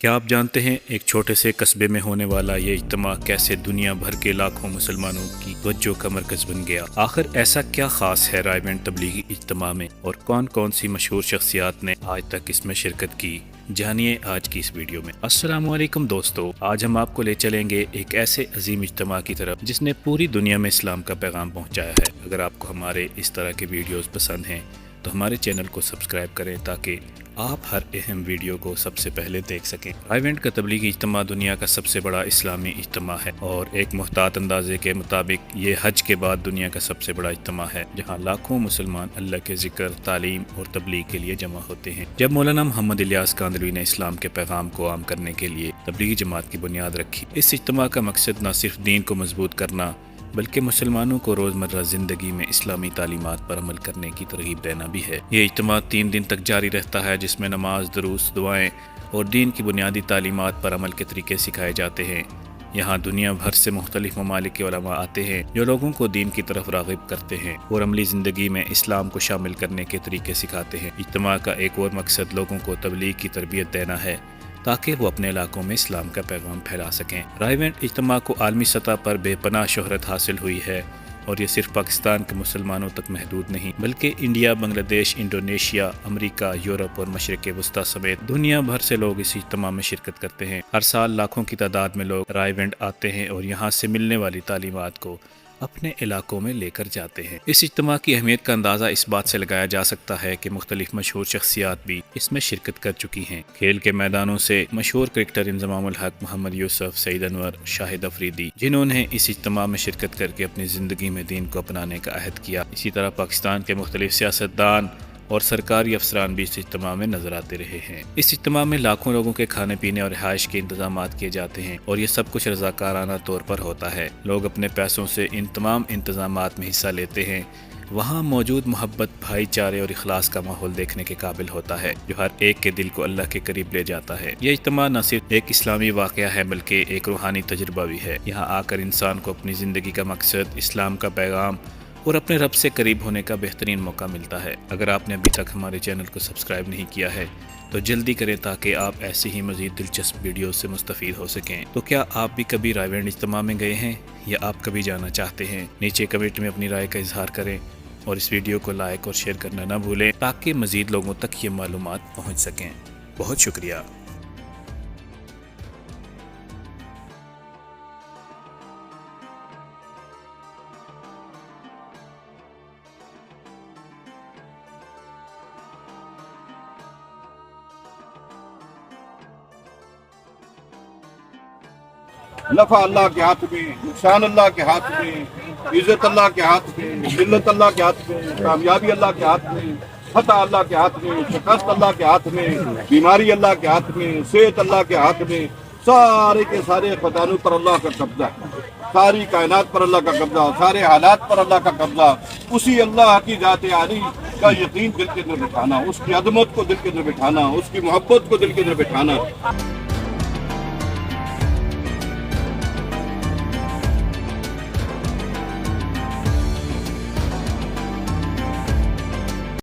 क्या आप जानते हैं एक छोटे से कस्बे में होने वाला ये इज्तिमा कैसे दुनिया भर के लाखों मुसलमानों की तवज्जो का मरकज बन गया। आखिर ऐसा क्या खास है रायवेंड तबलीगी इज्तिमा में और कौन कौन सी मशहूर शख्सियात ने आज तक इसमें शिरकत की, जानिए आज की इस वीडियो में। अस्सलामु अलैकुम दोस्तों, आज हम आपको ले चलेंगे एक ऐसे अजीम इज्तिमा की तरफ जिसने पूरी दुनिया में इस्लाम का पैगाम पहुंचाया है। अगर आपको हमारे इस तरह के वीडियोस पसंद हैं तो हमारे चैनल को सब्सक्राइब करें ताकि आप हर अहम वीडियो को सबसे पहले देख सकें। रायवेंड का तबलीगी इज्तिमा दुनिया का सबसे बड़ा इस्लामी इज्तिमा है और एक मुहतात अंदाजे के मुताबिक ये हज के बाद दुनिया का सबसे बड़ा इज्तिमा है जहाँ लाखों मुसलमान अल्लाह के जिक्र, तालीम और तबलीग के लिए जमा होते हैं। जब मौलाना मोहम्मद इलियास कांदलवी ने इस्लाम के पैगाम को आम करने के लिए तबलीगी जमात की बुनियाद रखी। इस इज्तिमा का मकसद न सिर्फ दीन को मजबूत करना बल्कि मुसलमानों को रोज़मर्रा ज़िंदगी में इस्लामी तालीमात पर अमल करने की तरगीब देना भी है। ये इज्तिमा 3 दिन तक जारी रहता है जिसमें नमाज, दुरूस, दुआएं और दीन की बुनियादी तालीमात पर अमल के तरीके सिखाए जाते हैं। यहाँ दुनिया भर से मुख्तलिफ ममालिक के उलमा आते हैं जो लोगों को दीन की तरफ राग़िब करते हैं और अमली ज़िंदगी में इस्लाम को शामिल करने के तरीके सिखाते हैं। इज्तिमा का एक और मकसद लोगों को तबलीग की तरबियत देना है ताकि वो अपने इलाकों में इस्लाम का पैगाम फैला सकें। रायवेंड इज्तिमा को आलमी सतह पर बेपनाह शोहरत हासिल हुई है और ये सिर्फ पाकिस्तान के मुसलमानों तक महदूद नहीं बल्कि India, Bangladesh, Indonesia, America, Europe और मशरिक़ वस्ता समेत दुनिया भर से लोग इस इज्तिमा में शिरकत करते हैं। हर साल लाखों की तादाद में लोग रायवेंड आते हैं और यहाँ से मिलने वाली तालीमात को अपने इलाकों में लेकर जाते हैं। इस इज्तिमा की अहमियत का अंदाज़ा इस बात से लगाया जा सकता है कि मुख्तलिफ मशहूर शख्सियात भी इसमें शिरकत कर चुकी हैं। खेल के मैदानों से मशहूर क्रिकेटर इंज़मामुल हक, मोहम्मद यूसुफ, सईद अनवर, शाहिद अफरीदी, जिन्होंने इस इज्तिमा में शिरकत करके अपनी ज़िंदगी में दीन को अपनाने का अहद किया। इसी तरह पाकिस्तान के मुख्तलिफ सियासतदान और सरकारी अफसरान भी इस इज्तिमा में नजर आते रहे हैं। इस इज्तिमा में लाखों लोगों के खाने पीने और रिहाइश के इंतजामात किए जाते हैं और ये सब कुछ रज़ाकाराना तौर पर होता है। लोग अपने पैसों से इन तमाम इंतजामात में हिस्सा लेते हैं। वहाँ मौजूद मोहब्बत, भाईचारे और इखलास का माहौल देखने के काबिल होता है जो हर एक के दिल को अल्लाह के करीब ले जाता है। यह इज्तिमा न सिर्फ एक इस्लामी वाक़या है बल्कि एक रूहानी तजुर्बा भी है। यहाँ आकर इंसान को अपनी ज़िंदगी का मकसद, इस्लाम का पैगाम और अपने रब से करीब होने का बेहतरीन मौका मिलता है। अगर आपने अभी तक हमारे चैनल को सब्सक्राइब नहीं किया है तो जल्दी करें ताकि आप ऐसे ही मज़ीद दिलचस्प वीडियो से मुस्तफ़ीद हो सकें। तो क्या आप भी कभी रायवेंड इज्तिमा में गए हैं या आप कभी जाना चाहते हैं? नीचे कमेंट में अपनी राय का इजहार करें और इस वीडियो को लाइक और शेयर करना ना भूलें ताकि मज़ीद लोगों तक ये मालूमात पहुँच सकें। बहुत शुक्रिया। नफ़ा अल्लाह के हाथ में, नुकसान अल्लाह के हाथ में, इज़्ज़त अल्लाह के हाथ में, जिल्लत अल्लाह के हाथ में, कामयाबी अल्लाह के हाथ में, फतह अल्लाह के हाथ में, शिकस्त अल्लाह के हाथ में, बीमारी अल्लाह के हाथ में, सेहत अल्लाह के हाथ में। सारे के सारे खजानों पर अल्लाह का कब्जा है, सारी कायनात पर अल्लाह का कब्जा, सारे हालात पर अल्लाह का कब्जा। उसी अल्लाह की ज़ात आली का यकीन दिल के अंदर बिठाना, उसकी अज़मत को दिल के अंदर बिठाना, उसकी मोहब्बत को दिल के अंदर बिठाना।